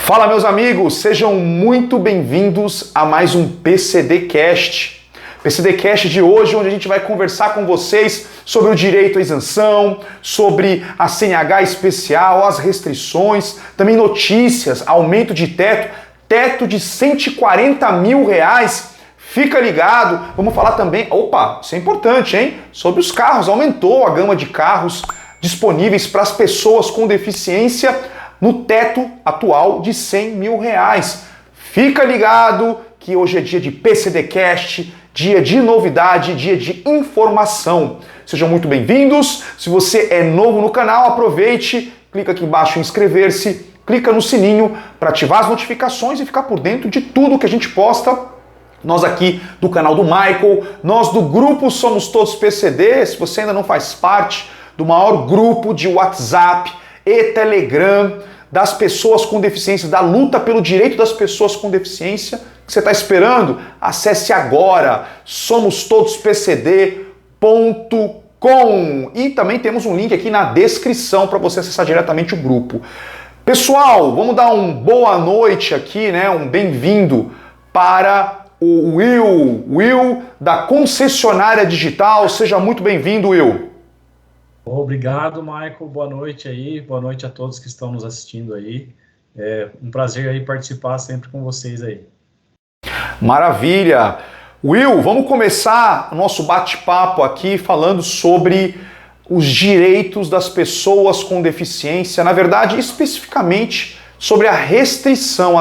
Fala, meus amigos, sejam muito bem-vindos a mais um PCDcast. PCDcast de hoje, onde a gente vai conversar com vocês sobre o direito à isenção, sobre a CNH especial, as restrições, também notícias, aumento de teto de R$140 mil. Fica ligado, vamos falar também, isso é importante, hein? Sobre os carros, aumentou a gama de carros disponíveis para as pessoas com deficiência no teto atual de R$100 mil. Fica ligado que hoje é dia de PCDcast, dia de novidade, dia de informação. Sejam muito bem-vindos. Se você é novo no canal, aproveite, clica aqui embaixo em inscrever-se, clica no sininho para ativar as notificações e ficar por dentro de tudo que a gente posta. Nós aqui do canal do Michael, nós do grupo Somos Todos PCD, se você ainda não faz parte do maior grupo de WhatsApp e Telegram das pessoas com deficiência, da luta pelo direito das pessoas com deficiência, que você está esperando? Acesse agora somostodospcd.com e também temos um link aqui na descrição para você acessar diretamente o grupo. Pessoal, vamos dar uma boa noite aqui, né? Um bem-vindo para o Will da Concessionária Digital. Seja muito bem-vindo, Will. Obrigado, Michael. Boa noite aí. Boa noite a todos que estão nos assistindo aí. É um prazer aí participar sempre com vocês aí. Maravilha. Will, vamos começar o nosso bate-papo aqui falando sobre os direitos das pessoas com deficiência, na verdade, especificamente sobre as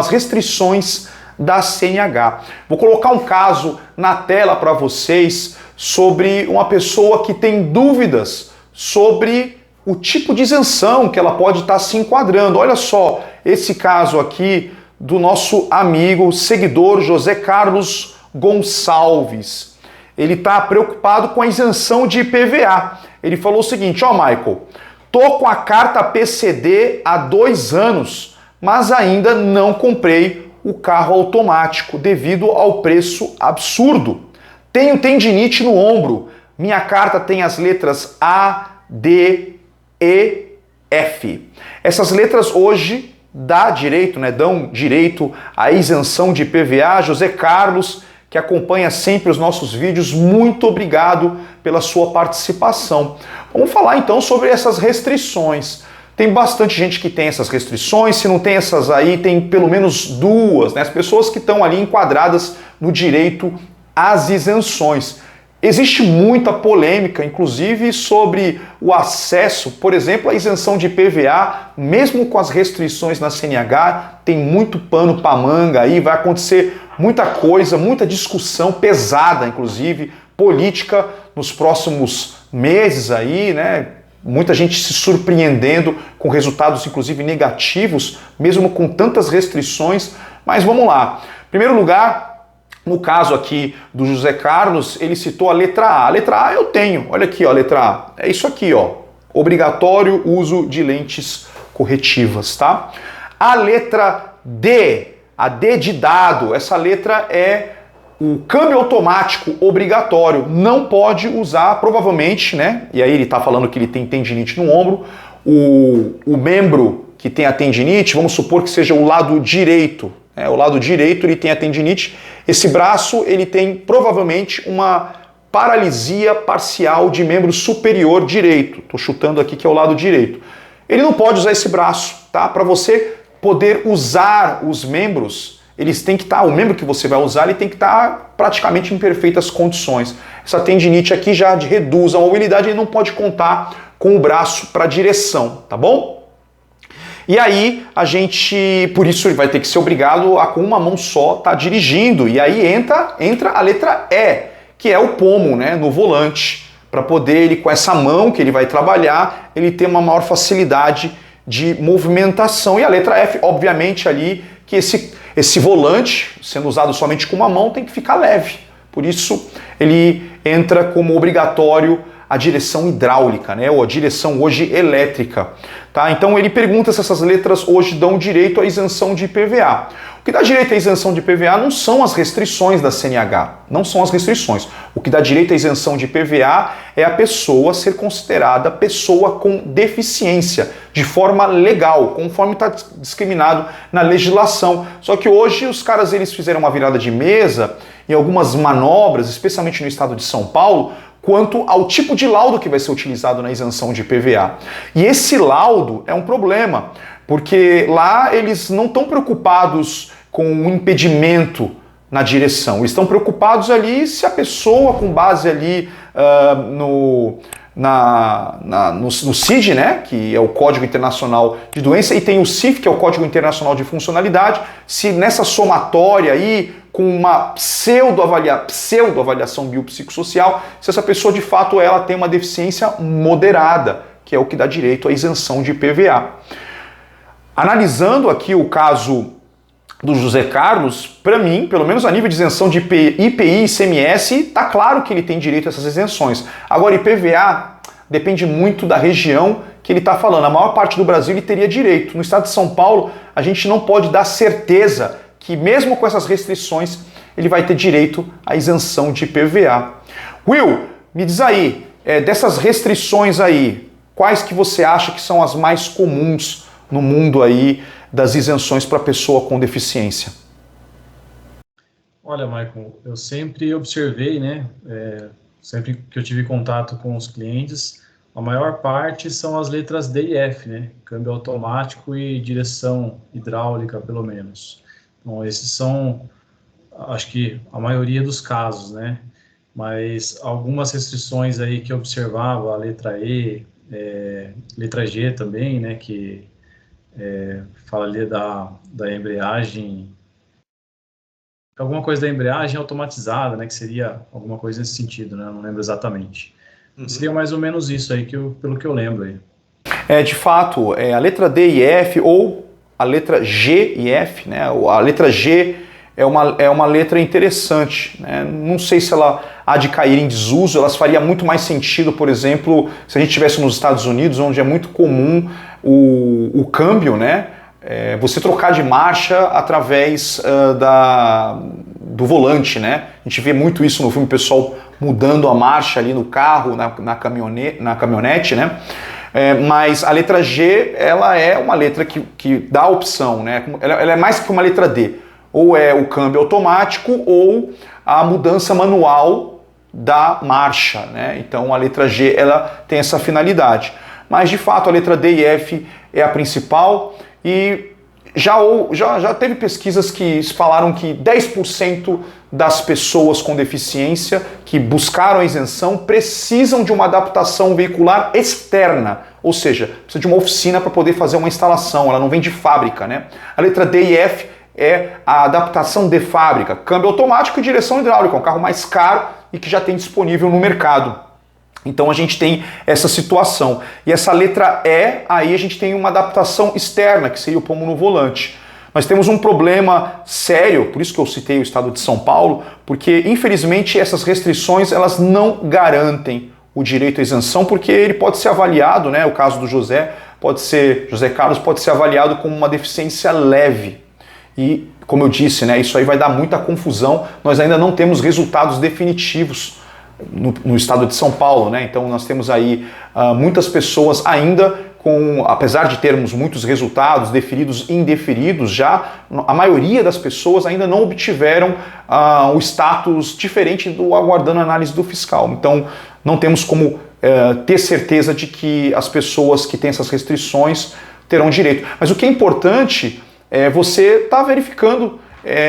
restrições da CNH. Vou colocar um caso na tela para vocês sobre uma pessoa que tem dúvidas sobre o tipo de isenção que ela pode estar se enquadrando. Olha só, esse caso aqui do nosso amigo, seguidor José Carlos Gonçalves. Ele está preocupado com a isenção de IPVA. Ele falou o seguinte, Michael, tô com a carta PCD há 2 anos, mas ainda não comprei o carro automático devido ao preço absurdo. Tenho tendinite no ombro. Minha carta tem as letras A, D, E, F. Essas letras hoje dão direito à isenção de IPVA. José Carlos, que acompanha sempre os nossos vídeos, muito obrigado pela sua participação. Vamos falar então sobre essas restrições. Tem bastante gente que tem essas restrições, se não tem essas aí, tem pelo menos 2, né? As pessoas que estão ali enquadradas no direito às isenções. Existe muita polêmica, inclusive, sobre o acesso, por exemplo, à isenção de IPVA, mesmo com as restrições na CNH, tem muito pano para manga aí, vai acontecer muita coisa, muita discussão pesada, inclusive, política nos próximos meses aí, né? Muita gente se surpreendendo com resultados, inclusive, negativos, mesmo com tantas restrições, mas vamos lá. Em primeiro lugar, no caso aqui do José Carlos, ele citou a letra A. A letra A eu tenho, olha aqui, ó, a letra A. É isso aqui, ó. Obrigatório uso de lentes corretivas, tá? A letra D, a D de dado, essa letra é o câmbio automático obrigatório. Não pode usar, provavelmente, né? E aí ele tá falando que ele tem tendinite no ombro. O membro que tem a tendinite, vamos supor que seja o lado direito. O lado direito ele tem a tendinite, esse braço ele tem provavelmente uma paralisia parcial de membro superior direito, estou chutando aqui que é o lado direito. Ele não pode usar esse braço, tá? Para você poder usar os membros, eles têm que estar, o membro que você vai usar ele tem que estar praticamente em perfeitas condições. Essa tendinite aqui já reduz a mobilidade, ele não pode contar com o braço para direção, tá bom? E aí, por isso ele vai ter que ser obrigado a com uma mão só estar dirigindo. E aí entra a letra E, que é o pomo, né, no volante, para poder ele, com essa mão que ele vai trabalhar, ele ter uma maior facilidade de movimentação. E a letra F, obviamente, ali, que esse volante, sendo usado somente com uma mão, tem que ficar leve. Por isso, ele entra como obrigatório a direção hidráulica, né, ou a direção hoje elétrica. Tá? Então ele pergunta se essas letras hoje dão direito à isenção de IPVA. O que dá direito à isenção de IPVA não são as restrições da CNH, não são as restrições. O que dá direito à isenção de IPVA é a pessoa ser considerada pessoa com deficiência, de forma legal, conforme está discriminado na legislação. Só que hoje os caras eles fizeram uma virada de mesa em algumas manobras, especialmente no estado de São Paulo, quanto ao tipo de laudo que vai ser utilizado na isenção de IPVA. E esse laudo é um problema, porque lá eles não estão preocupados com o impedimento na direção, eles estão preocupados ali se a pessoa, com base ali no CID, né, que é o Código Internacional de Doença, e tem o CIF, que é o Código Internacional de Funcionalidade, se nessa somatória aí, com uma pseudo-avaliação biopsicossocial, se essa pessoa de fato ela tem uma deficiência moderada, que é o que dá direito à isenção de IPVA. Analisando aqui o caso do José Carlos, para mim, pelo menos a nível de isenção de IPI e ICMS, está claro que ele tem direito a essas isenções. Agora, IPVA depende muito da região que ele está falando. A maior parte do Brasil ele teria direito. No estado de São Paulo, a gente não pode dar certeza que mesmo com essas restrições, ele vai ter direito à isenção de IPVA. Will, me diz aí, dessas restrições aí, quais que você acha que são as mais comuns no mundo aí das isenções para pessoa com deficiência? Olha, Michael, eu sempre observei, né, sempre que eu tive contato com os clientes, a maior parte são as letras D e F, né, câmbio automático e direção hidráulica, pelo menos. Então, esses são, acho que, a maioria dos casos, né? Mas algumas restrições aí que eu observava, a letra E, letra G também, né? Que fala ali da embreagem, alguma coisa da embreagem automatizada, né? Que seria alguma coisa nesse sentido, né? Não lembro exatamente. Seria mais ou menos isso aí, pelo que eu lembro aí. De fato, a letra D e F, ou a letra G e F, né? A letra G é uma letra interessante, né? Não sei se ela há de cair em desuso, elas faria muito mais sentido, por exemplo, se a gente estivesse nos Estados Unidos, onde é muito comum o câmbio, né? Você trocar de marcha através do volante, né? A gente vê muito isso no filme, o pessoal mudando a marcha ali no carro, na caminhonete, né? Mas a letra G, ela é uma letra que dá a opção, né? Ela é mais que uma letra D. Ou é o câmbio automático ou a mudança manual da marcha, né? Então a letra G, ela tem essa finalidade. Mas de fato a letra D e F é a principal e já teve pesquisas que falaram que 10% das pessoas com deficiência que buscaram a isenção precisam de uma adaptação veicular externa, ou seja, precisa de uma oficina para poder fazer uma instalação, ela não vem de fábrica, né? A letra D e F é a adaptação de fábrica, câmbio automático e direção hidráulica, um carro mais caro e que já tem disponível no mercado. Então a gente tem essa situação. E essa letra E, aí a gente tem uma adaptação externa, que seria o pomo no volante. Nós temos um problema sério, por isso que eu citei o estado de São Paulo, porque infelizmente essas restrições elas não garantem o direito à isenção, porque ele pode ser avaliado, né, o caso do José Carlos pode ser avaliado como uma deficiência leve. E, como eu disse, né, isso aí vai dar muita confusão, nós ainda não temos resultados definitivos no estado de São Paulo, né? Então nós temos aí muitas pessoas ainda apesar de termos muitos resultados deferidos e indeferidos já, a maioria das pessoas ainda não obtiveram o status diferente do aguardando a análise do fiscal. Então não temos como ter certeza de que as pessoas que têm essas restrições terão direito. Mas o que é importante é você estar verificando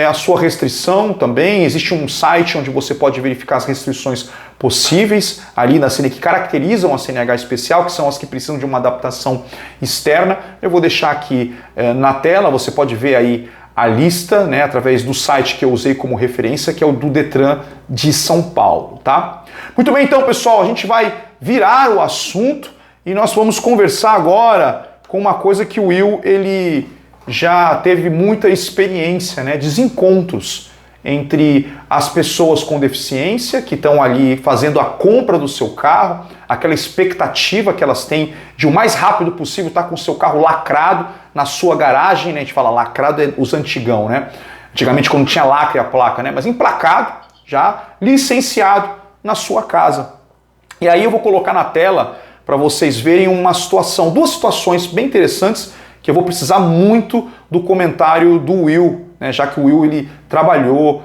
a sua restrição também. Existe um site onde você pode verificar as restrições possíveis ali na CNH, que caracterizam a CNH especial, que são as que precisam de uma adaptação externa. Eu vou deixar aqui na tela, você pode ver aí a lista, né, através do site que eu usei como referência, que é o do Detran de São Paulo, tá? Muito bem, então, pessoal, a gente vai virar o assunto e nós vamos conversar agora com uma coisa que o Will, ele já teve muita experiência, né? Desencontros entre as pessoas com deficiência que estão ali fazendo a compra do seu carro, aquela expectativa que elas têm de o mais rápido possível estar com o seu carro lacrado na sua garagem, né? A gente fala lacrado é os antigão, né? Antigamente quando tinha lacre a placa, né? Mas emplacado, já licenciado na sua casa. E aí eu vou colocar na tela para vocês verem duas situações bem interessantes que eu vou precisar muito do comentário do Will, né? Já que o Will ele trabalhou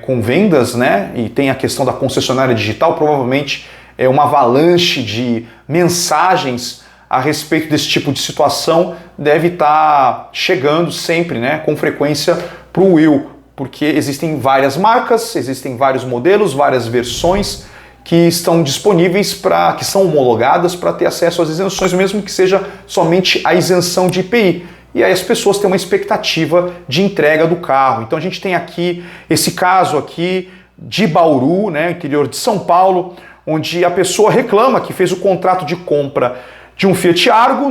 com vendas, né? E tem a questão da concessionária digital, provavelmente é uma avalanche de mensagens a respeito desse tipo de situação deve estar chegando sempre, né? Com frequência para o Will, porque existem várias marcas, existem vários modelos, várias versões que estão disponíveis que são homologadas para ter acesso às isenções, mesmo que seja somente a isenção de IPI. E aí as pessoas têm uma expectativa de entrega do carro. Então a gente tem aqui esse caso aqui de Bauru, né, interior de São Paulo, onde a pessoa reclama que fez o contrato de compra de um Fiat Argo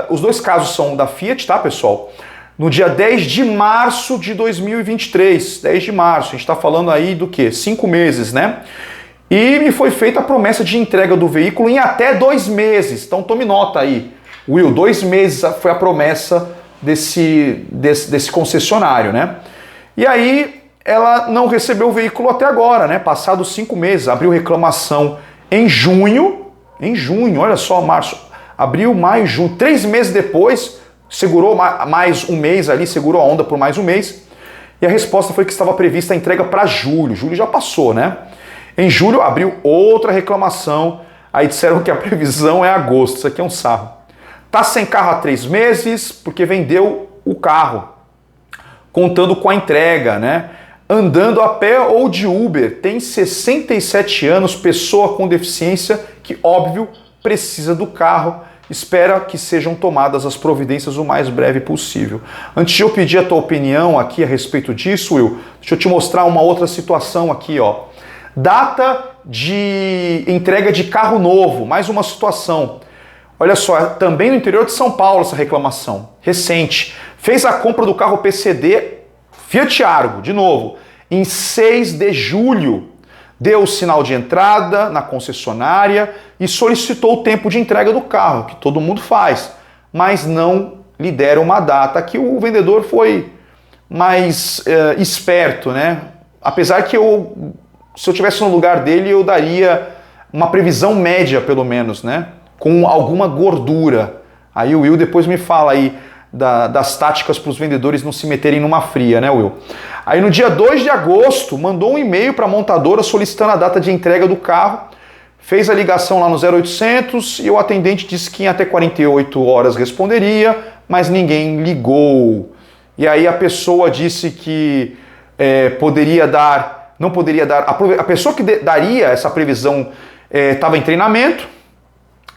os dois casos são da Fiat, tá, pessoal? No dia 10 de março de 2023, 10 de março, a gente está falando aí do quê? 5 meses, né? E me foi feita a promessa de entrega do veículo em até 2 meses. Então tome nota aí, Will, 2 meses foi a promessa desse concessionário, né? E aí ela não recebeu o veículo até agora, né? Passados 5 meses, abriu reclamação em junho, olha só, março, abril, maio, junho, 3 meses depois, segurou mais um mês ali, segurou a onda por mais um mês, e a resposta foi que estava prevista a entrega para julho já passou, né? Em julho abriu outra reclamação, aí disseram que a previsão é agosto, isso aqui é um sarro. Tá sem carro há 3 meses porque vendeu o carro, contando com a entrega, né? Andando a pé ou de Uber, tem 67 anos, pessoa com deficiência que, óbvio, precisa do carro, espera que sejam tomadas as providências o mais breve possível. Antes de eu pedir a tua opinião aqui a respeito disso, Will, deixa eu te mostrar uma outra situação aqui, ó. Data de entrega de carro novo, mais uma situação. Olha só, também no interior de São Paulo essa reclamação, recente. Fez a compra do carro PCD Fiat Argo, de novo, em 6 de julho. Deu o sinal de entrada na concessionária e solicitou o tempo de entrega do carro, que todo mundo faz, mas não lhe deram uma data. Aqui o vendedor foi mais esperto, né? Apesar que se eu estivesse no lugar dele, eu daria uma previsão média, pelo menos, né? Com alguma gordura. Aí o Will depois me fala aí das táticas para os vendedores não se meterem numa fria, né, Will? Aí no dia 2 de agosto, mandou um e-mail para a montadora solicitando a data de entrega do carro, fez a ligação lá no 0800 e o atendente disse que em até 48 horas responderia, mas ninguém ligou. E aí a pessoa disse que não poderia dar, a pessoa que daria essa previsão estava em treinamento,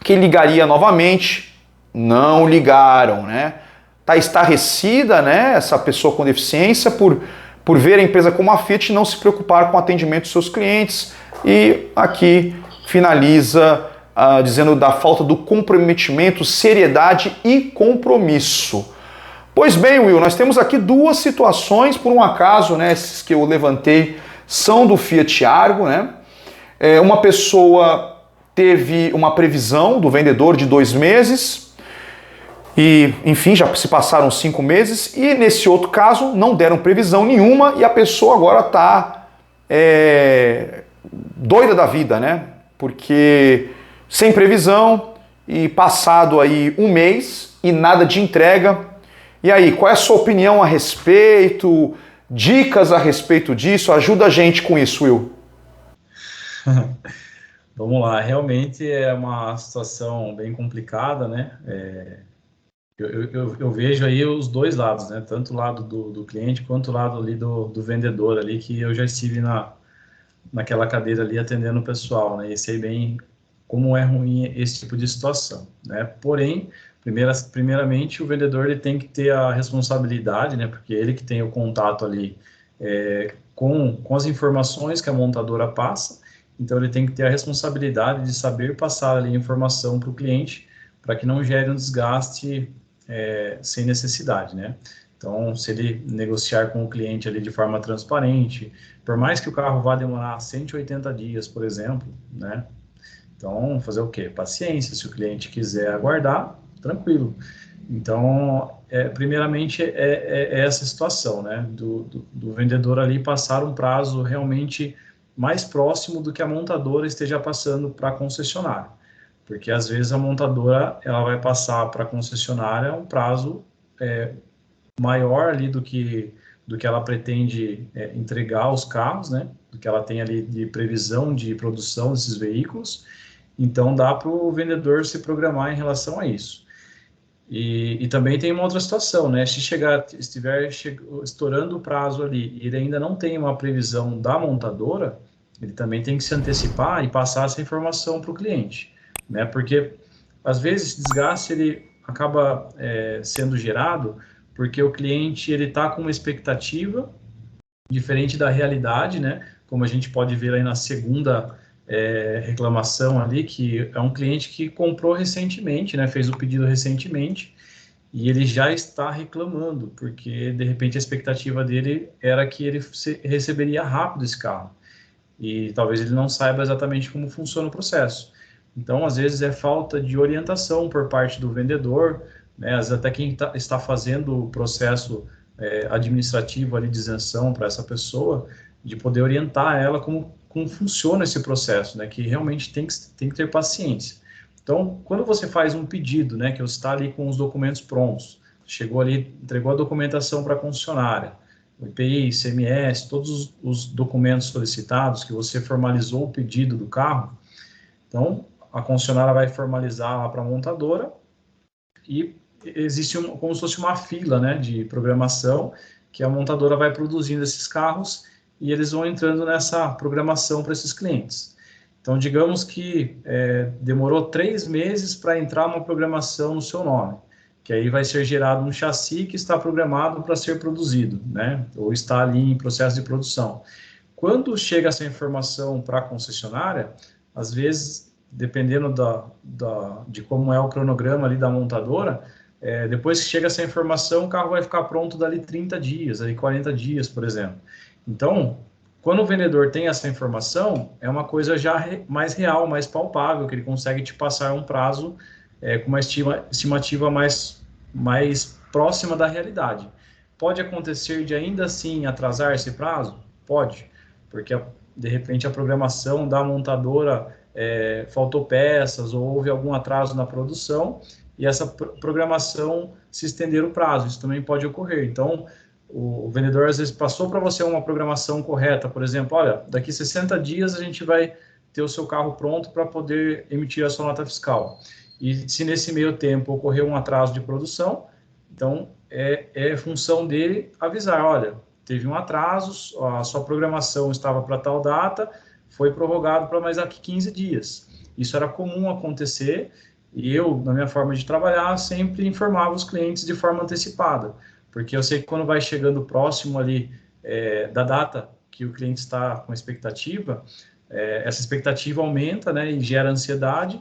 que ligaria novamente, não ligaram, né? Está estarrecida, né, essa pessoa com deficiência por ver a empresa como a Fiat não se preocupar com o atendimento dos seus clientes, e aqui finaliza dizendo da falta do comprometimento, seriedade e compromisso. Pois bem, Will, nós temos aqui 2 situações, por um acaso, né, esses que eu levantei são do Fiat Argo, né? Uma pessoa teve uma previsão do vendedor de 2 meses, e, enfim, já se passaram 5 meses, e nesse outro caso não deram previsão nenhuma e a pessoa agora está doida da vida, né? Porque sem previsão e passado aí 1 mês e nada de entrega. E aí, qual é a sua opinião a respeito? Dicas a respeito disso? Ajuda a gente com isso, Will. Vamos lá, realmente é uma situação bem complicada, né? Eu vejo aí os dois lados, né? Tanto o lado do cliente quanto o lado ali do vendedor ali, que eu já estive naquela cadeira ali atendendo o pessoal, né? E sei bem como é ruim esse tipo de situação, né? Porém, primeiramente, o vendedor ele tem que ter a responsabilidade, né? Porque ele que tem o contato ali com as informações que a montadora passa, então ele tem que ter a responsabilidade de saber passar ali a informação para o cliente, para que não gere um desgaste sem necessidade, né? Então, se ele negociar com o cliente ali de forma transparente, por mais que o carro vá demorar 180 dias, por exemplo, né? Então, fazer o quê? Paciência. Se o cliente quiser aguardar, tranquilo. Então, primeiramente, é essa situação, né? Do vendedor ali passar um prazo realmente mais próximo do que a montadora esteja passando para a concessionária. Porque, às vezes, a montadora ela vai passar para a concessionária um prazo maior ali do que ela pretende entregar os carros, né? Do que ela tem ali de previsão de produção desses veículos. Então, dá para o vendedor se programar em relação a isso. E também tem uma outra situação, né? Se estiver estourando o prazo ali e ele ainda não tem uma previsão da montadora, ele também tem que se antecipar e passar essa informação para o cliente, né? Porque, às vezes, esse desgaste ele acaba sendo gerado porque o cliente ele está com uma expectativa diferente da realidade, né? Como a gente pode ver aí na segunda reclamação ali, que é um cliente que comprou recentemente, né? Fez o pedido recentemente e ele já está reclamando, porque de repente a expectativa dele era que ele receberia rápido esse carro e talvez ele não saiba exatamente como funciona o processo. Então, às vezes é falta de orientação por parte do vendedor, né? Às vezes até quem está fazendo o processo administrativo ali de isenção para essa pessoa, de poder orientar ela como funciona esse processo, né? Que realmente tem que ter paciência. Então, quando você faz um pedido, né? Que você está ali com os documentos prontos, chegou ali, entregou a documentação para a concessionária, o IPI, ICMS, todos os documentos solicitados, que você formalizou o pedido do carro, então a concessionária vai formalizar lá para a montadora e existe como se fosse uma fila, né, de programação, que a montadora vai produzindo esses carros e eles vão entrando nessa programação para esses clientes. Então, digamos que demorou 3 meses para entrar uma programação no seu nome, que aí vai ser gerado um chassi que está programado para ser produzido, né, ou está ali em processo de produção. Quando chega essa informação para a concessionária, às vezes, dependendo de como é o cronograma ali da montadora, depois que chega essa informação, o carro vai ficar pronto dali 30 dias, ali 40 dias, por exemplo. Então, quando o vendedor tem essa informação, é uma coisa já mais real, mais palpável, que ele consegue te passar um prazo com uma estimativa mais próxima da realidade. Pode acontecer de ainda assim atrasar esse prazo? Pode, porque de repente a programação da montadora faltou peças ou houve algum atraso na produção e essa programação se estender o prazo, isso também pode ocorrer. Então, o vendedor às vezes passou para você uma programação correta, por exemplo, olha, daqui 60 dias a gente vai ter o seu carro pronto para poder emitir a sua nota fiscal. E se nesse meio tempo ocorreu um atraso de produção, então é função dele avisar, olha, teve um atraso, a sua programação estava para tal data, foi prorrogado para mais aqui 15 dias. Isso era comum acontecer e eu, na minha forma de trabalhar, sempre informava os clientes de forma antecipada, porque eu sei que quando vai chegando próximo ali da data que o cliente está com expectativa, essa expectativa aumenta, né, e gera ansiedade,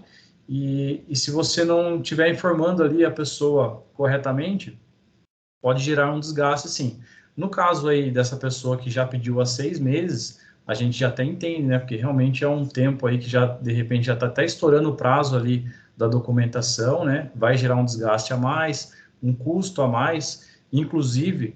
e se você não estiver informando ali a pessoa corretamente, pode gerar um desgaste, sim. No caso aí dessa pessoa que já pediu há 6 meses, a gente já até entende, né, porque realmente é um tempo aí que já, de repente, já está até estourando o prazo ali da documentação, né, vai gerar um desgaste a mais, um custo a mais, inclusive,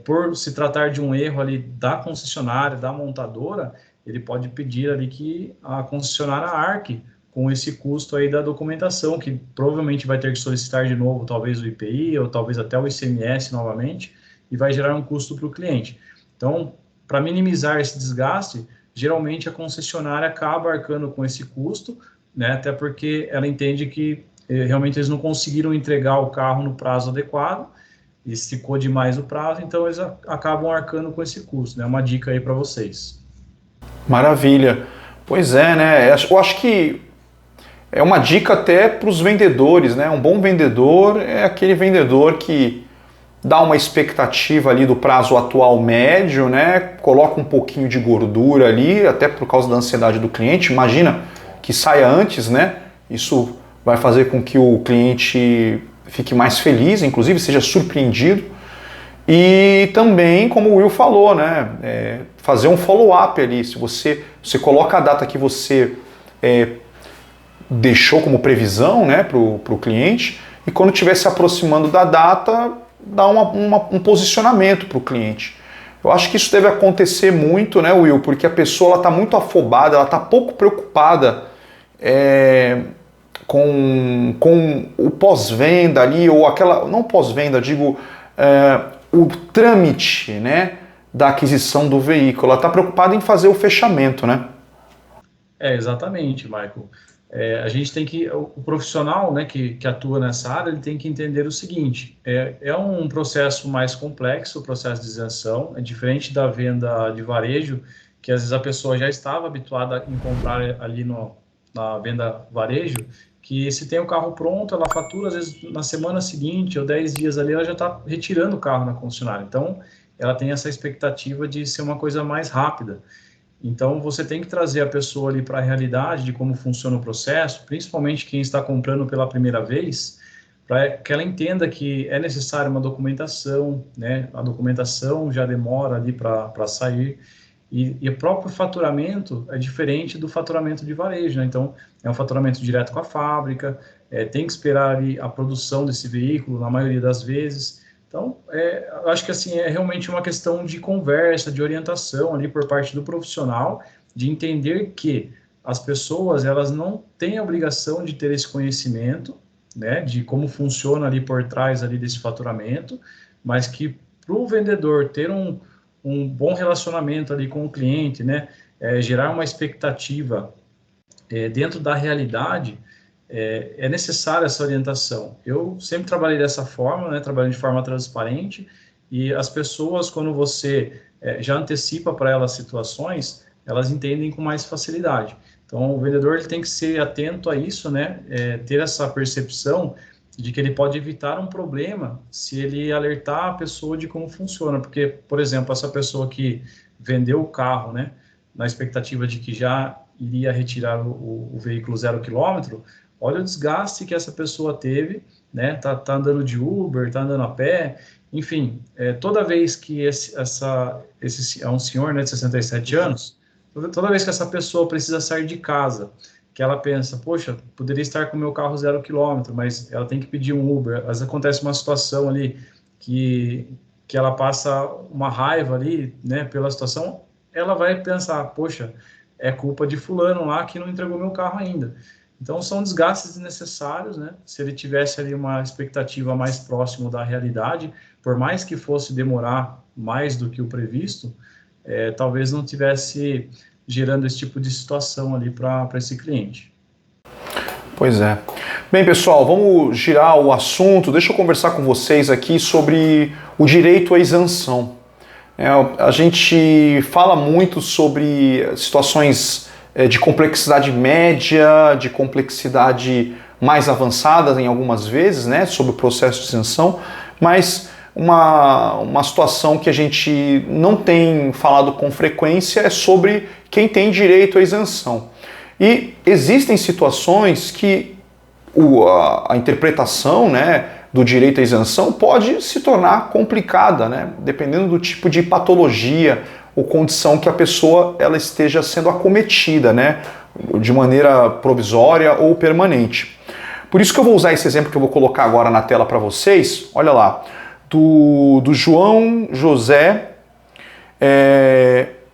por se tratar de um erro ali da concessionária, da montadora, ele pode pedir ali que a concessionária arque com esse custo aí da documentação, que provavelmente vai ter que solicitar de novo, talvez o IPI, ou talvez até o ICMS novamente, e vai gerar um custo para o cliente. Então, para minimizar esse desgaste, geralmente a concessionária acaba arcando com esse custo, né, até porque ela entende que realmente eles não conseguiram entregar o carro no prazo adequado, e esticou demais o prazo, então eles acabam arcando com esse custo, né? Uma dica aí para vocês. Maravilha. Pois é, né? Eu acho que é uma dica até para os vendedores, né? Um bom vendedor é aquele vendedor que dá uma expectativa ali do prazo atual médio, né? Coloca um pouquinho de gordura ali, até por causa da ansiedade do cliente. Imagina que saia antes, né? Isso vai fazer com que o cliente fique mais feliz, inclusive seja surpreendido. E também, como o Will falou, né, fazer um follow-up ali. Se você coloca a data que você deixou como previsão, né, para o cliente, e quando estiver se aproximando da data, dá um posicionamento para o cliente. Eu acho que isso deve acontecer muito, né, Will, porque a pessoa está muito afobada, ela está pouco preocupada com o pós-venda ali, ou aquela, não pós-venda, digo, o trâmite, né, da aquisição do veículo. Ela está preocupada em fazer o fechamento, né? Exatamente, Michael. A gente tem que, o profissional, né, que atua nessa área, ele tem que entender o seguinte: é um processo mais complexo, o processo de isenção, é diferente da venda de varejo, que às vezes a pessoa já estava habituada em comprar ali na venda varejo, que se tem o carro pronto, ela fatura, às vezes na semana seguinte ou 10 dias ali, ela já está retirando o carro na concessionária. Então, ela tem essa expectativa de ser uma coisa mais rápida. Então, você tem que trazer a pessoa ali para a realidade de como funciona o processo, principalmente quem está comprando pela primeira vez, para que ela entenda que é necessária uma documentação, né? A documentação já demora ali para sair, e o próprio faturamento é diferente do faturamento de varejo, né? Então, é um faturamento direto com a fábrica, tem que esperar ali a produção desse veículo, na maioria das vezes. Então, eu acho que assim, é realmente uma questão de conversa, de orientação ali por parte do profissional, de entender que as pessoas, elas não têm a obrigação de ter esse conhecimento, né, de como funciona ali por trás ali desse faturamento, mas que para o vendedor ter um bom relacionamento ali com o cliente, né, gerar uma expectativa dentro da realidade, é necessária essa orientação. Eu sempre trabalhei dessa forma, né, trabalhando de forma transparente, e as pessoas, quando você já antecipa para elas situações, elas entendem com mais facilidade. Então, o vendedor ele tem que ser atento a isso, né, ter essa percepção de que ele pode evitar um problema se ele alertar a pessoa de como funciona, porque, por exemplo, essa pessoa que vendeu o carro, né, na expectativa de que já iria retirar o veículo 0 quilômetro, olha o desgaste que essa pessoa teve, né, tá andando de Uber, tá andando a pé, enfim, toda vez que esse é um senhor, né, de 67 anos, toda vez que essa pessoa precisa sair de casa, que ela pensa, poxa, poderia estar com o meu carro 0 quilômetro, mas ela tem que pedir um Uber. Às vezes acontece uma situação ali que ela passa uma raiva ali, né, pela situação, ela vai pensar, poxa, é culpa de fulano lá que não entregou meu carro ainda. Então, são desgastes desnecessários, né? Se ele tivesse ali uma expectativa mais próxima da realidade, por mais que fosse demorar mais do que o previsto, talvez não tivesse gerando esse tipo de situação ali para esse cliente. Pois é. Bem, pessoal, vamos girar o assunto. Deixa eu conversar com vocês aqui sobre o direito à isenção. A gente fala muito sobre situações de complexidade média, de complexidade mais avançada em algumas vezes, né, sobre o processo de isenção, mas uma situação que a gente não tem falado com frequência é sobre quem tem direito à isenção. E existem situações que a interpretação, né, do direito à isenção pode se tornar complicada, né, dependendo do tipo de patologia ou condição que a pessoa ela esteja sendo acometida, né, de maneira provisória ou permanente. Por isso que eu vou usar esse exemplo que eu vou colocar agora na tela para vocês. Olha lá, do João José.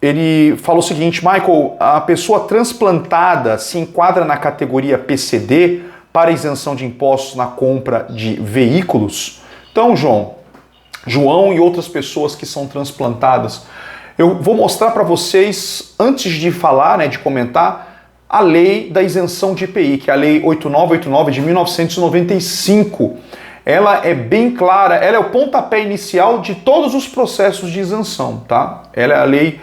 Ele fala o seguinte: Michael, a pessoa transplantada se enquadra na categoria PCD para isenção de impostos na compra de veículos? Então, João e outras pessoas que são transplantadas, eu vou mostrar para vocês, antes de falar, né, de comentar, a lei da isenção de IPI, que é a Lei 8989 de 1995. Ela é bem clara, ela é o pontapé inicial de todos os processos de isenção, tá? Ela é a lei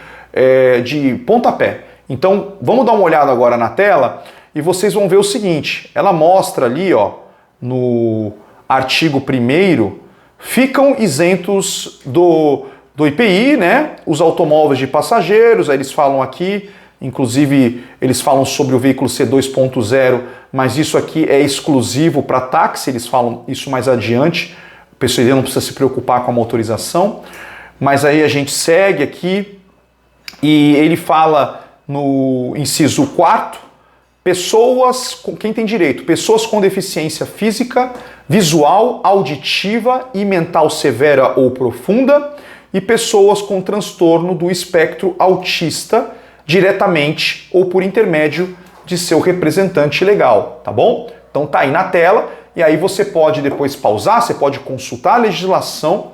de pontapé. Então, vamos dar uma olhada agora na tela e vocês vão ver o seguinte, ela mostra ali, ó, no artigo 1º, ficam isentos do IPI, né, os automóveis de passageiros, aí eles falam aqui, inclusive eles falam sobre o veículo C2.0, mas isso aqui é exclusivo para táxi, eles falam isso mais adiante, PCD não precisa se preocupar com a motorização, mas aí a gente segue aqui e ele fala no inciso 4, quem tem direito? Pessoas com deficiência física, visual, auditiva e mental severa ou profunda e pessoas com transtorno do espectro autista, diretamente ou por intermédio de seu representante legal, tá bom? Então tá aí na tela, e aí você pode depois pausar, você pode consultar a legislação,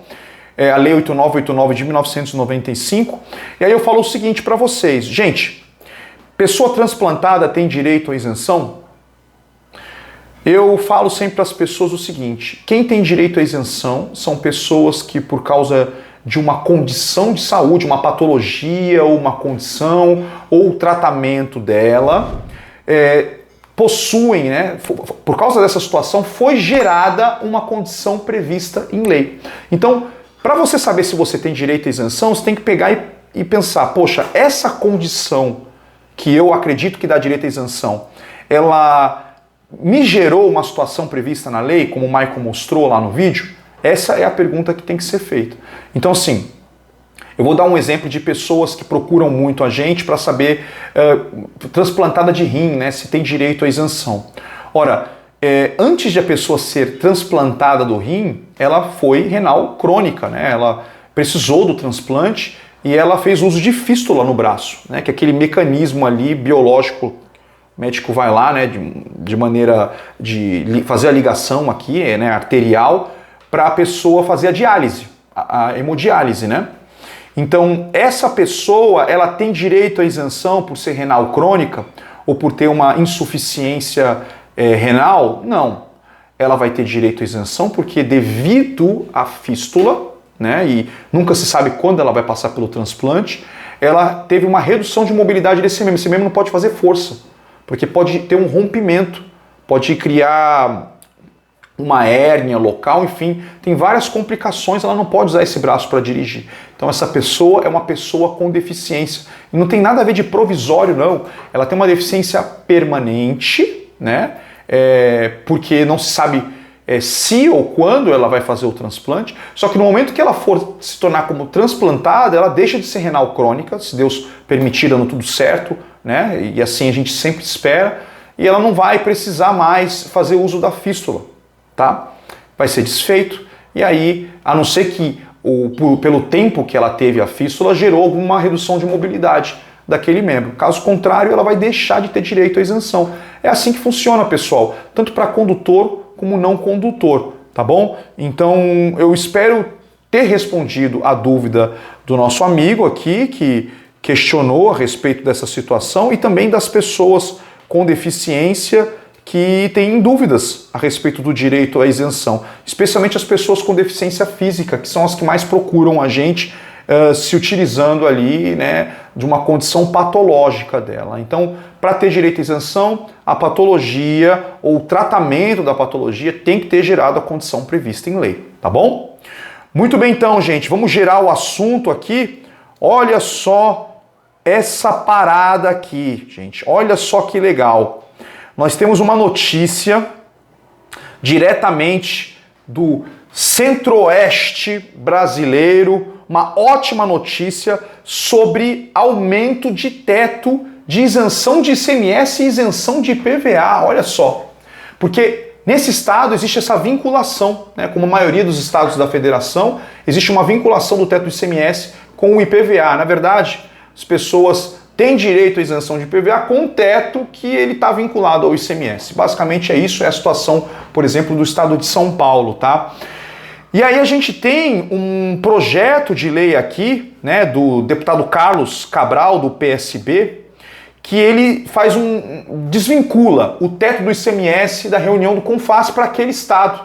a Lei 8989 de 1995, e aí eu falo o seguinte para vocês, gente, pessoa transplantada tem direito à isenção? Eu falo sempre para as pessoas o seguinte, quem tem direito à isenção são pessoas que por causa de uma condição de saúde, uma patologia ou uma condição ou tratamento dela, possuem, né, por causa dessa situação, foi gerada uma condição prevista em lei. Então, para você saber se você tem direito à isenção, você tem que pegar e pensar, poxa, essa condição que eu acredito que dá direito à isenção, ela me gerou uma situação prevista na lei, como o Michael mostrou lá no vídeo? Essa é a pergunta que tem que ser feita. Então, assim, eu vou dar um exemplo de pessoas que procuram muito a gente para saber, transplantada de rim, né, se tem direito à isenção. Ora, antes de a pessoa ser transplantada do rim, ela foi renal crônica, né, ela precisou do transplante e ela fez uso de fístula no braço, né, que é aquele mecanismo ali biológico. O médico vai lá, né, de maneira de fazer a ligação aqui, né, arterial, para a pessoa fazer a diálise, a hemodiálise, né? Então, essa pessoa, ela tem direito à isenção por ser renal crônica ou por ter uma insuficiência renal? Não. Ela vai ter direito à isenção porque devido à fístula, né, e nunca se sabe quando ela vai passar pelo transplante, ela teve uma redução de mobilidade desse membro. Esse membro não pode fazer força, porque pode ter um rompimento, pode criar uma hérnia local, enfim, tem várias complicações, ela não pode usar esse braço para dirigir. Então essa pessoa é uma pessoa com deficiência. E não tem nada a ver de provisório, não. Ela tem uma deficiência permanente, né? Porque não se sabe se ou quando ela vai fazer o transplante, só que no momento que ela for se tornar como transplantada, ela deixa de ser renal crônica, se Deus permitir, dando tudo certo, né? E assim a gente sempre espera, e ela não vai precisar mais fazer uso da fístula. Tá? Vai ser desfeito, e aí, a não ser que pelo tempo que ela teve a fístula, gerou alguma redução de mobilidade daquele membro. Caso contrário, ela vai deixar de ter direito à isenção. É assim que funciona, pessoal, tanto para condutor como não condutor, tá bom? Então, eu espero ter respondido a dúvida do nosso amigo aqui, que questionou a respeito dessa situação, e também das pessoas com deficiência que têm dúvidas a respeito do direito à isenção, especialmente as pessoas com deficiência física, que são as que mais procuram a gente, se utilizando ali, né, de uma condição patológica dela. Então, para ter direito à isenção, a patologia ou o tratamento da patologia tem que ter gerado a condição prevista em lei, tá bom? Muito bem então, gente, vamos gerar o assunto aqui. Olha só essa parada aqui, gente, olha só que legal. Nós temos uma notícia diretamente do centro-oeste brasileiro, uma ótima notícia sobre aumento de teto de isenção de ICMS e isenção de IPVA, olha só. Porque nesse estado existe essa vinculação, né? Como a maioria dos estados da federação, existe uma vinculação do teto do ICMS com o IPVA. Na verdade, as pessoas têm direito à isenção de IPVA com um teto que ele está vinculado ao ICMS. Basicamente é isso, é a situação, por exemplo, do estado de São Paulo, tá? E aí a gente tem um projeto de lei aqui, né, do deputado Carlos Cabral, do PSB, que ele desvincula o teto do ICMS da reunião do CONFAS para aquele estado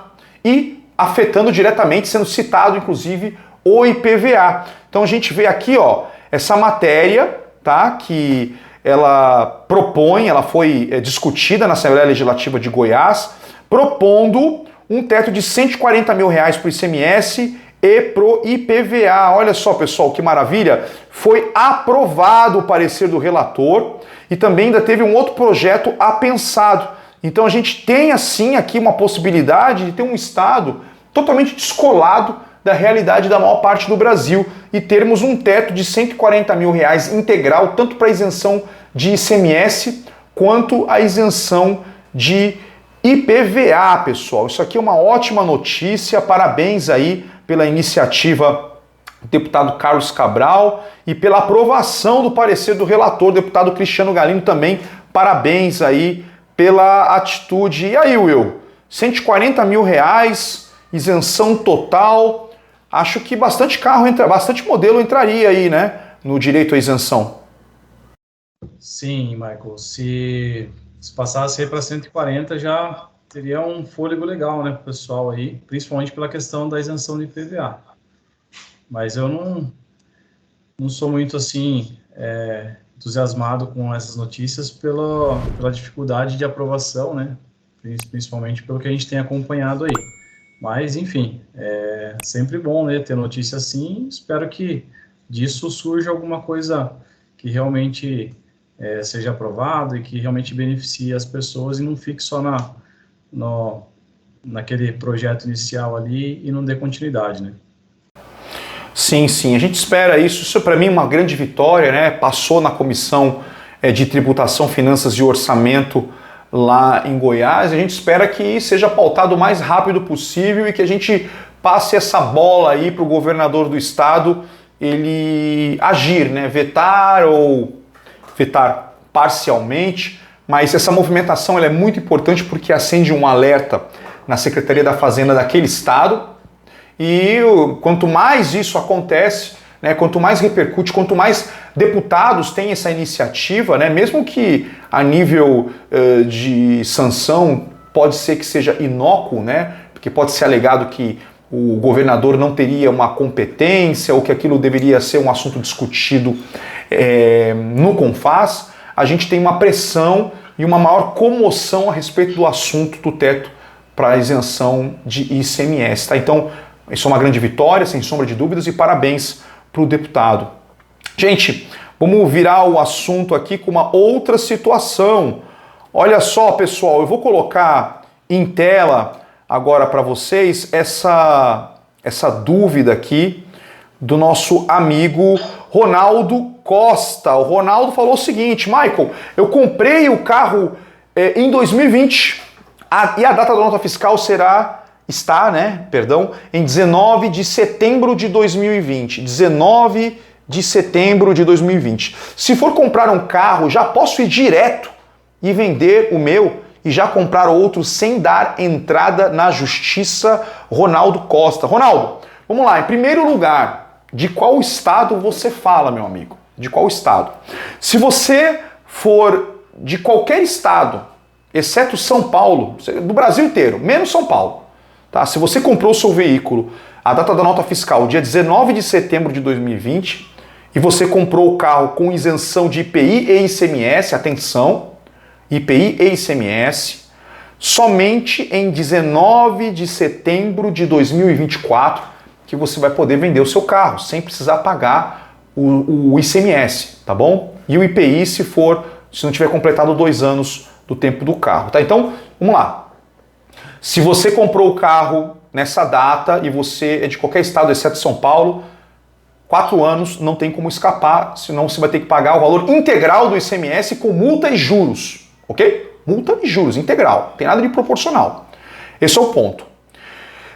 e afetando diretamente, sendo citado inclusive o IPVA. Então a gente vê aqui, ó, essa matéria, tá, que ela propõe, ela foi discutida na Assembleia Legislativa de Goiás, propondo um teto de R$140 mil para o ICMS e pro IPVA. Olha só, pessoal, que maravilha! Foi aprovado o parecer do relator e também ainda teve um outro projeto apensado. Então a gente tem assim aqui uma possibilidade de ter um estado totalmente descolado da realidade da maior parte do Brasil e termos um teto de R$140 mil integral, tanto para isenção de ICMS quanto a isenção de IPVA, pessoal. Isso aqui é uma ótima notícia, parabéns aí pela iniciativa do deputado Carlos Cabral e pela aprovação do parecer do relator, deputado Cristiano Galindo também, parabéns aí pela atitude. E aí, Will? R$140 mil, isenção total, acho que bastante bastante modelo entraria aí, né, no direito à isenção. Sim, Michael, se passasse aí para 140 já teria um fôlego legal, né, para o pessoal aí, principalmente pela questão da isenção de IPVA. Mas eu não sou muito assim entusiasmado com essas notícias pela dificuldade de aprovação, né, principalmente pelo que a gente tem acompanhado aí. Mas, enfim, é sempre bom, né, ter notícia assim. Espero que disso surja alguma coisa que realmente seja aprovado e que realmente beneficie as pessoas e não fique só naquele projeto inicial ali e não dê continuidade, né? Sim, sim, a gente espera isso. Isso para mim é uma grande vitória, né? Passou na Comissão de Tributação, Finanças e Orçamento lá em Goiás. A gente espera que seja pautado o mais rápido possível e que a gente passe essa bola aí para o governador do estado ele agir, né? Vetar ou vetar parcialmente, mas essa movimentação ela é muito importante porque acende um alerta na Secretaria da Fazenda daquele estado e quanto mais isso acontece, né, quanto mais repercute, quanto mais deputados têm essa iniciativa, né, mesmo que a nível de sanção pode ser que seja inócuo, né, porque pode ser alegado que o governador não teria uma competência ou que aquilo deveria ser um assunto discutido no CONFAZ, a gente tem uma pressão e uma maior comoção a respeito do assunto do teto para isenção de ICMS. Tá? Então, isso é uma grande vitória, sem sombra de dúvidas, e parabéns para o deputado. Gente, vamos virar o assunto aqui com uma outra situação. Olha só, pessoal, eu vou colocar em tela agora para vocês essa dúvida aqui do nosso amigo Ronaldo Costa. O Ronaldo falou o seguinte: Michael, eu comprei o carro em 2020 e a data da nota fiscal em 19 de setembro de 2020. 19 de setembro de 2020. Se for comprar um carro, já posso ir direto e vender o meu e já comprar outro sem dar entrada na justiça? Ronaldo Costa. Ronaldo, vamos lá. Em primeiro lugar, de qual estado você fala, meu amigo? De qual estado? Se você for de qualquer estado, exceto São Paulo, do Brasil inteiro, menos São Paulo, tá? Se você comprou o seu veículo, a data da nota fiscal, dia 19 de setembro de 2020, e você comprou o carro com isenção de IPI e ICMS, atenção, IPI e ICMS, somente em 19 de setembro de 2024 que você vai poder vender o seu carro, sem precisar pagar o ICMS, tá bom? E o IPI se não tiver completado 2 anos do tempo do carro, tá? Então, vamos lá. Se você comprou o carro nessa data e você é de qualquer estado, exceto São Paulo, 4 anos não tem como escapar, senão você vai ter que pagar o valor integral do ICMS com multa e juros, ok? Multa e juros, integral, não tem nada de proporcional. Esse é o ponto.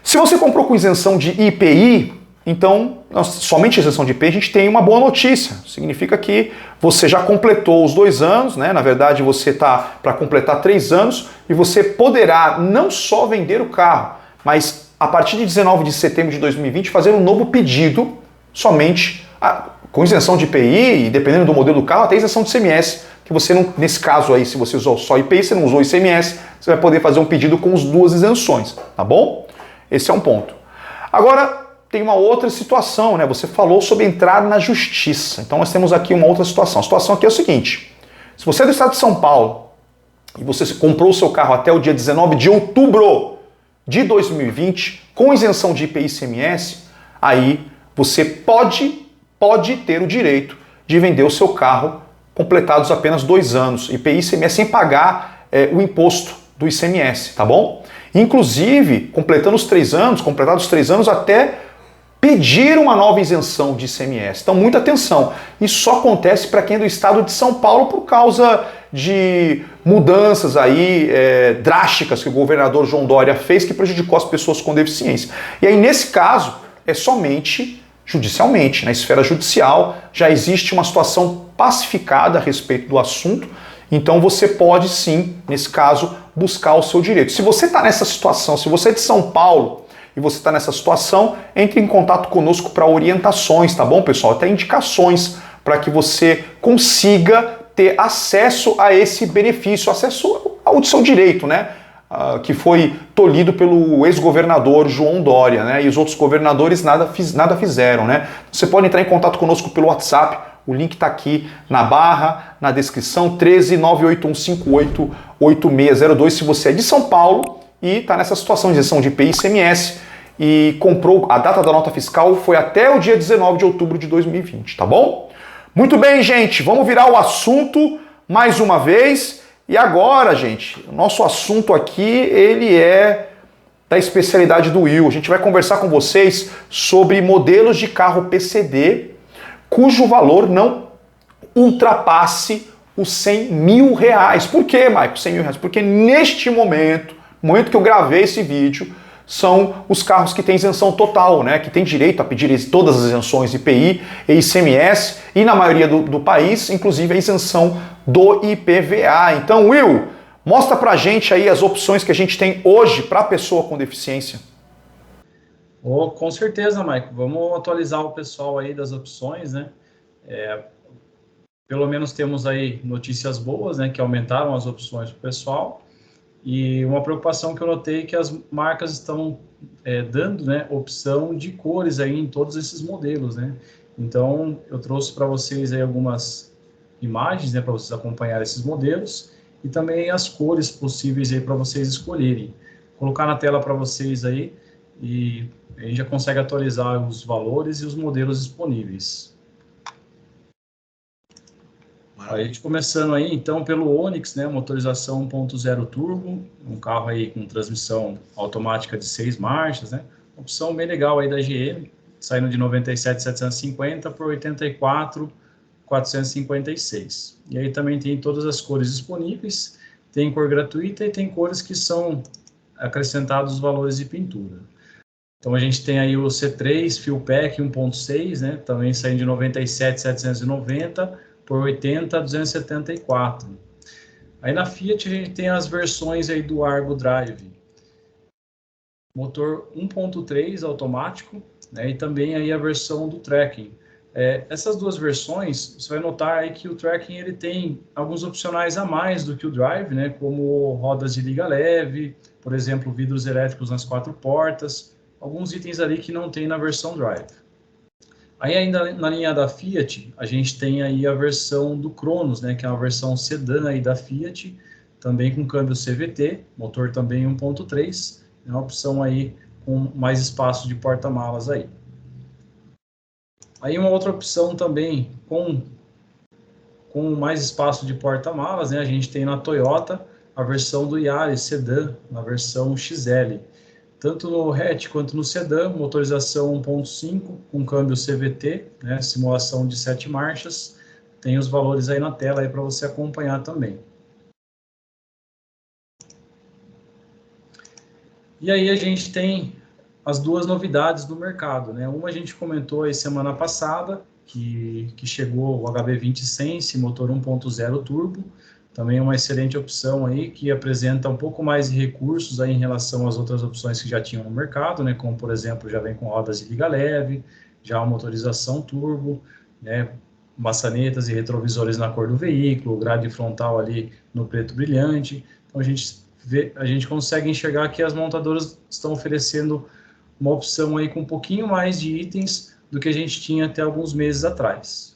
Se você comprou com isenção de IPI, então, somente isenção de IPI, a gente tem uma boa notícia. Significa que você já completou os 2 anos, né? Na verdade, você está para completar 3 anos e você poderá não só vender o carro, mas a partir de 19 de setembro de 2020 fazer um novo pedido somente com isenção de IPI e, dependendo do modelo do carro, até isenção de ICMS, que você não, nesse caso aí, se você usou só IPI, você não usou ICMS, você vai poder fazer um pedido com as 2 isenções, tá bom? Esse é um ponto. Agora, tem uma outra situação, né? Você falou sobre entrar na justiça. Então nós temos aqui uma outra situação. A situação aqui é o seguinte: se você é do estado de São Paulo e você comprou o seu carro até o dia 19 de outubro de 2020 com isenção de IPI e ICMS, aí você pode ter o direito de vender o seu carro completados apenas 2 anos, IPI e ICMS, sem pagar o imposto do ICMS, tá bom? Inclusive, completando os 3 anos, completados os 3 anos, até pedir uma nova isenção de ICMS. Então, muita atenção. Isso só acontece para quem é do estado de São Paulo por causa de mudanças aí drásticas que o governador João Dória fez que prejudicou as pessoas com deficiência. E aí, nesse caso, é somente judicialmente. Na esfera judicial já existe uma situação pacificada a respeito do assunto, então você pode sim, nesse caso, buscar o seu direito. Se você está nessa situação, se você é de São Paulo e você está nessa situação, entre em contato conosco para orientações, tá bom, pessoal? Até indicações para que você consiga ter acesso a esse benefício, acesso ao seu direito, né? Que foi tolhido pelo ex-governador João Dória, né? E os outros governadores nada fizeram, né? Você pode entrar em contato conosco pelo WhatsApp, o link está aqui na barra, na descrição, 13981588602, se você é de São Paulo e está nessa situação de isenção de IPI e ICMS e comprou, a data da nota fiscal foi até o dia 19 de outubro de 2020, tá bom? Muito bem, gente, vamos virar o assunto mais uma vez. E agora, gente, o nosso assunto aqui, ele é da especialidade do Will. A gente vai conversar com vocês sobre modelos de carro PCD cujo valor não ultrapasse os 100 mil reais. Por quê, Maicon, 100 mil reais? Porque neste momento, no momento que eu gravei esse vídeo, são os carros que têm isenção total, né? Que têm direito a pedir todas as isenções IPI e ICMS e na maioria do país, inclusive a isenção do IPVA. Então, Will, mostra pra gente aí as opções que a gente tem hoje para pessoa com deficiência. Oh, com certeza, Maicon. Vamos atualizar o pessoal aí das opções, né? Pelo menos temos aí notícias boas, né? Que aumentaram as opções para o pessoal. E uma preocupação que eu notei é que as marcas estão dando, né, opção de cores aí em todos esses modelos, né? Então, eu trouxe para vocês aí algumas imagens, né, para vocês acompanharem esses modelos e também as cores possíveis aí para vocês escolherem. Vou colocar na tela para vocês aí e a gente já consegue atualizar os valores e os modelos disponíveis. A gente começando aí, então, pelo Onix, né, motorização 1.0 turbo, um carro aí com transmissão automática de 6 marchas, né, opção bem legal aí da GM, saindo de 97.750 por 84.456. E aí também tem todas as cores disponíveis, tem cor gratuita e tem cores que são acrescentados os valores de pintura. Então a gente tem aí o C3 Fuel Pack 1.6, né, também saindo de 97.790 por 80.274. Aí na Fiat a gente tem as versões aí do Argo Drive, motor 1.3 automático, né, e também aí a versão do Tracking. Essas duas versões, você vai notar aí que o Tracking ele tem alguns opcionais a mais do que o Drive, né, como rodas de liga leve, por exemplo, vidros elétricos nas 4 portas, alguns itens ali que não tem na versão Drive. Aí ainda na linha da Fiat, a gente tem aí a versão do Cronos, né, que é uma versão sedã aí da Fiat, também com câmbio CVT, motor também 1.3, é uma opção aí com mais espaço de porta-malas aí. Aí uma outra opção também com mais espaço de porta-malas, né, a gente tem na Toyota a versão do Yaris sedã, na versão XL. Tanto no hatch quanto no sedã, motorização 1.5 com câmbio CVT, né, simulação de 7 marchas. Tem os valores aí na tela aí para você acompanhar também. E aí a gente tem as duas novidades do mercado, né? Uma a gente comentou aí semana passada, que chegou o HB20 Sense, motor 1.0 turbo, também uma excelente opção aí, que apresenta um pouco mais de recursos aí em relação às outras opções que já tinham no mercado, né, como, por exemplo, já vem com rodas de liga leve, já a motorização turbo, né, maçanetas e retrovisores na cor do veículo, grade frontal ali no preto brilhante. Então, a gente consegue enxergar que as montadoras estão oferecendo uma opção aí com um pouquinho mais de itens do que a gente tinha até alguns meses atrás.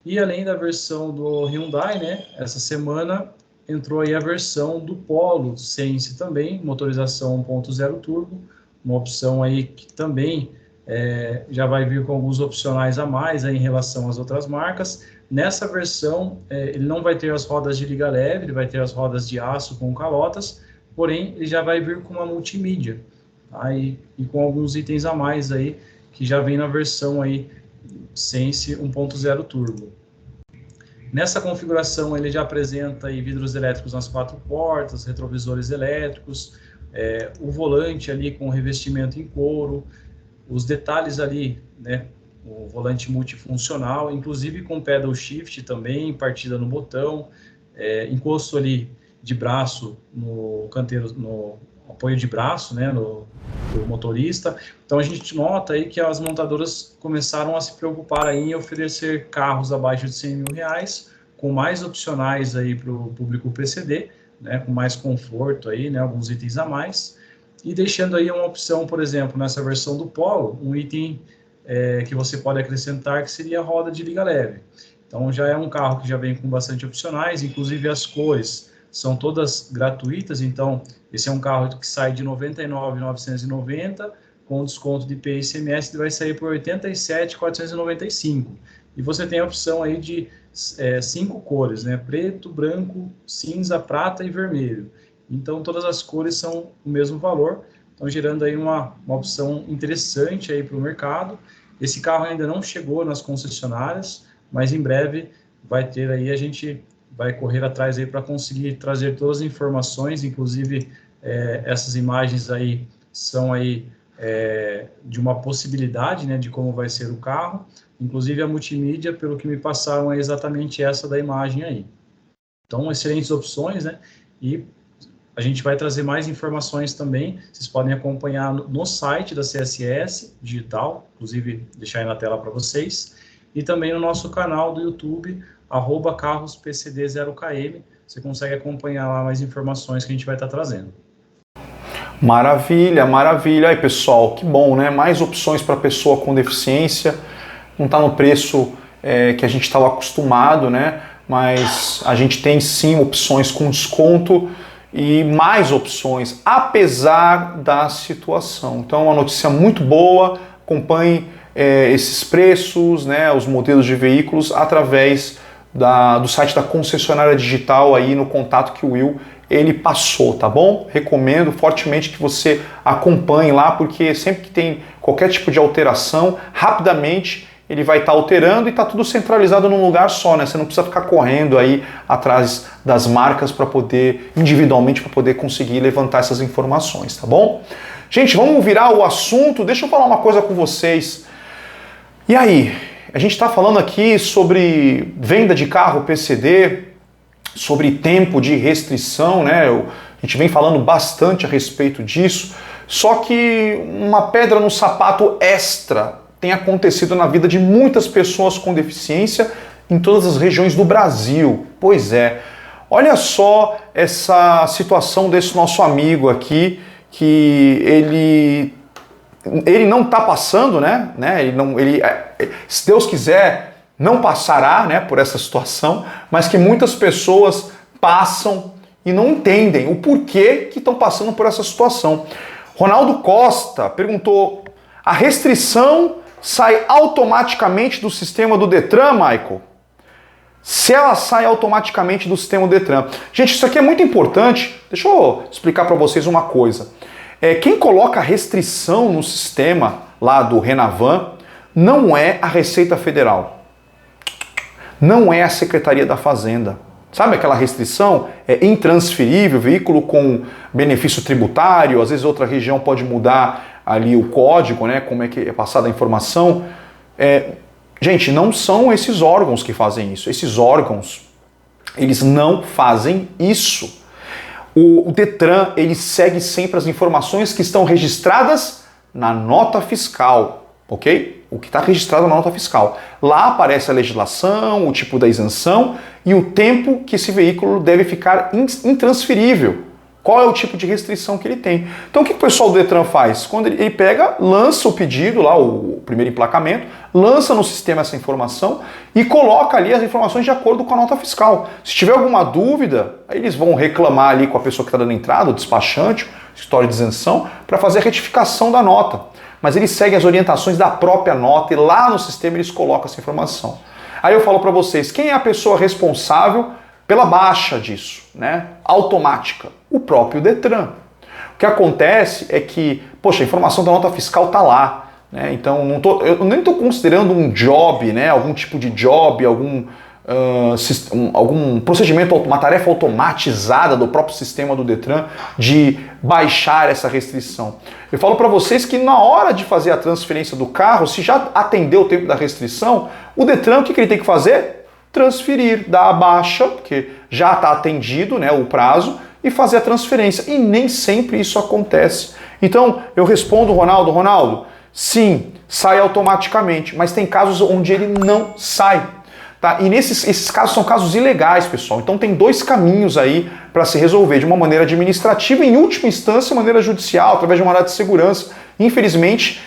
E além da versão do Hyundai, né, essa semana entrou aí a versão do Polo Sense também, motorização 1.0 turbo, uma opção aí que também já vai vir com alguns opcionais a mais aí em relação às outras marcas. Nessa versão, ele não vai ter as rodas de liga leve, ele vai ter as rodas de aço com calotas, porém ele já vai vir com uma multimídia, tá? E com alguns itens a mais aí, que já vem na versão aí Sense 1.0 Turbo. Nessa configuração ele já apresenta aí vidros elétricos nas 4 portas, retrovisores elétricos, o volante ali com revestimento em couro, os detalhes ali, né, o volante multifuncional, inclusive com pedal shift também, partida no botão, encosto ali de braço no canteiro, no apoio de braço, né, do motorista. Então a gente nota aí que as montadoras começaram a se preocupar aí em oferecer carros abaixo de R$100.000, com mais opcionais aí para o público PCD, né, com mais conforto aí, né, alguns itens a mais, e deixando aí uma opção, por exemplo, nessa versão do Polo, um item que você pode acrescentar, que seria a roda de liga leve. Então já é um carro que já vem com bastante opcionais, inclusive as cores são todas gratuitas. Então esse é um carro que sai de R$ 99.990, com desconto de IPI e ICMS ele vai sair por R$ 87.495. E você tem a opção aí de 5 cores, né? Preto, branco, cinza, prata e vermelho. Então todas as cores são o mesmo valor, então gerando aí uma opção interessante aí para o mercado. Esse carro ainda não chegou nas concessionárias, mas em breve vai ter aí, a gente vai correr atrás aí para conseguir trazer todas as informações, inclusive essas imagens aí são aí de uma possibilidade, né, de como vai ser o carro, inclusive a multimídia, pelo que me passaram, é exatamente essa da imagem aí. Então, excelentes opções, né, e a gente vai trazer mais informações também, vocês podem acompanhar no site da CSS Digital, inclusive deixar aí na tela para vocês, e também no nosso canal do YouTube, @carrospcd0km, você consegue acompanhar lá mais informações que a gente vai estar trazendo. Maravilha, maravilha. Aí, pessoal, que bom, né? Mais opções para pessoa com deficiência. Não está no preço que a gente estava acostumado, né? Mas a gente tem sim opções com desconto e mais opções, apesar da situação. Então, é uma notícia muito boa. Acompanhe esses preços, né? Os modelos de veículos através do site da concessionária digital aí no contato que o Will ele passou, tá bom? Recomendo fortemente que você acompanhe lá, porque sempre que tem qualquer tipo de alteração, rapidamente ele vai estar alterando e está tudo centralizado num lugar só, né? Você não precisa ficar correndo aí atrás das marcas para poder, individualmente, para poder conseguir levantar essas informações, tá bom? Gente, vamos virar o assunto. Deixa eu falar uma coisa com vocês. E aí? A gente está falando aqui sobre venda de carro PCD, sobre tempo de restrição, né? A gente vem falando bastante a respeito disso, só que uma pedra no sapato extra tem acontecido na vida de muitas pessoas com deficiência em todas as regiões do Brasil. Pois é, olha só essa situação desse nosso amigo aqui, que ele não está passando, né? Se Deus quiser, não passará, né, por essa situação, mas que muitas pessoas passam e não entendem o porquê que estão passando por essa situação. Ronaldo Costa perguntou: a restrição sai automaticamente do sistema do Detran, Michael? Se ela sai automaticamente do sistema do Detran. Gente, isso aqui é muito importante. Deixa eu explicar para vocês uma coisa. Quem coloca restrição no sistema lá do Renavan não é a Receita Federal. Não é a Secretaria da Fazenda. Sabe aquela restrição? É intransferível, veículo com benefício tributário, às vezes outra região pode mudar ali o código, né? Como é que é passada a informação. Gente, não são esses órgãos que fazem isso. Esses órgãos, eles não fazem isso. O Detran, ele segue sempre as informações que estão registradas na nota fiscal, ok? O que está registrado na nota fiscal. Lá aparece a legislação, o tipo da isenção e o tempo que esse veículo deve ficar intransferível. Qual é o tipo de restrição que ele tem. Então o que o pessoal do Detran faz? Quando ele pega, lança o pedido lá, o primeiro emplacamento, lança no sistema essa informação e coloca ali as informações de acordo com a nota fiscal. Se tiver alguma dúvida, aí eles vão reclamar ali com a pessoa que está dando entrada, o despachante, o escritório de isenção, para fazer a retificação da nota. Mas eles seguem as orientações da própria nota e lá no sistema eles colocam essa informação. Aí eu falo para vocês, quem é a pessoa responsável pela baixa disso, né, automática, o próprio Detran. O que acontece é que, poxa, a informação da nota fiscal está lá, né, então eu nem estou considerando um job, né, algum tipo de job, algum procedimento, uma tarefa automatizada do próprio sistema do Detran de baixar essa restrição. Eu falo para vocês que na hora de fazer a transferência do carro, se já atendeu o tempo da restrição, o Detran, o que ele tem que fazer? Transferir, dar a baixa, porque já está atendido, né, o prazo, e fazer a transferência. E nem sempre isso acontece. Então, eu respondo, Ronaldo, sim, sai automaticamente, mas tem casos onde ele não sai. Tá? E esses casos são casos ilegais, pessoal. Então tem dois caminhos aí para se resolver, de uma maneira administrativa e, em última instância, maneira judicial, através de uma mandado de segurança. Infelizmente,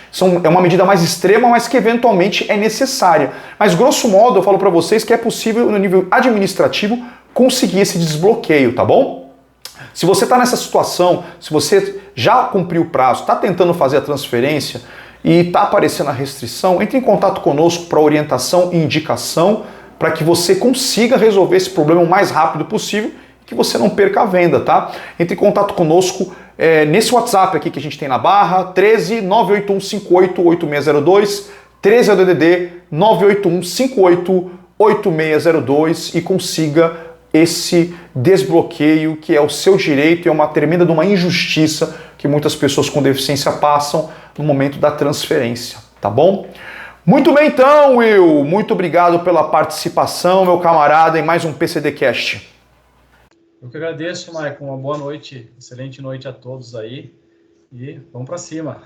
é uma medida mais extrema, mas que eventualmente é necessária. Mas, grosso modo, eu falo para vocês que é possível, no nível administrativo, conseguir esse desbloqueio, tá bom? Se você está nessa situação, se você já cumpriu o prazo, está tentando fazer a transferência e está aparecendo a restrição, entre em contato conosco para orientação e indicação, para que você consiga resolver esse problema o mais rápido possível e que você não perca a venda, tá? Entre em contato conosco nesse WhatsApp aqui que a gente tem na barra, 13 981 58 8602, 13 é o DDD 981 58 8602 e consiga esse desbloqueio que é o seu direito e é uma tremenda de uma injustiça que muitas pessoas com deficiência passam no momento da transferência, tá bom? Muito bem então, Will, muito obrigado pela participação, meu camarada, em mais um PCDcast. Eu que agradeço, Maicon, uma boa noite, excelente noite a todos aí e vamos para cima.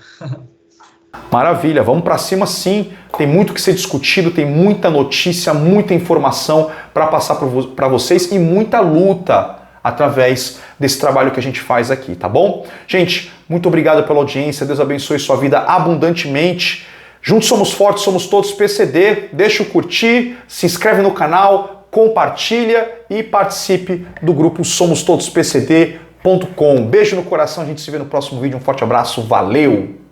Maravilha, vamos para cima sim, tem muito que ser discutido, tem muita notícia, muita informação para passar para vocês e muita luta através desse trabalho que a gente faz aqui, tá bom? Gente, muito obrigado pela audiência, Deus abençoe sua vida abundantemente. Juntos somos fortes, somos todos PCD. Deixa o curtir, se inscreve no canal, compartilha e participe do grupo somostodosPCD.com. Beijo no coração, a gente se vê no próximo vídeo. Um forte abraço, valeu!